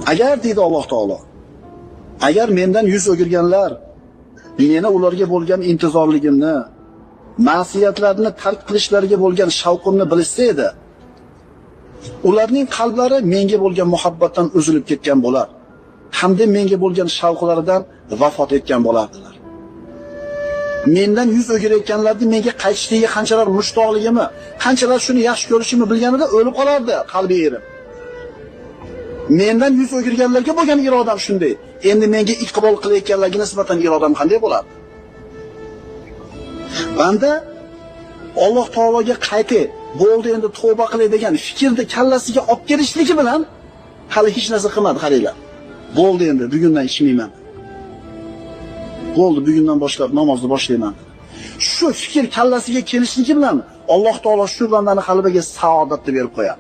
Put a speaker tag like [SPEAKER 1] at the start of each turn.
[SPEAKER 1] Agar deydi Alloh taolo, agar mendan yuz o'girganlar meni ularga bo'lgan intizorligimni, ma'siyatlarni tark qilishlariga bo'lgan shavqimni bilsa edi, ularning qalblari menga bo'lgan muhabbatdan uzilib ketgan bo'lar, hamda menga bo'lgan shavqlaridan vafot etgan bo'lardilar. Mendan yuz o'girayotganlarni menga qaytishiga qanchalar mushtoqligimni, qanchalar shuni yaxshi ko'rishimni bilganida o'lib qolardi qalbi erib. Mendan yuz o'girganlarga bo'lgan irodam shunday. Endi menga iqbol qilayotganlarga nisbatan irodam qanday bo'ladi? Banda Alloh taologa qaytib, bo'ldi endi tavba qilay degan fikrni kallasiga olib kelishligi bilan hali hech narsa qilmadi, qaranglar. Bo'ldi endi bugundan ichmayman. Bo'ldi bugundan boshlab namozni boshlayman. Shu fikr kallasiga kelishligi bilan Alloh taolo shu bandani qalbiga saodatni berib qo'yadi.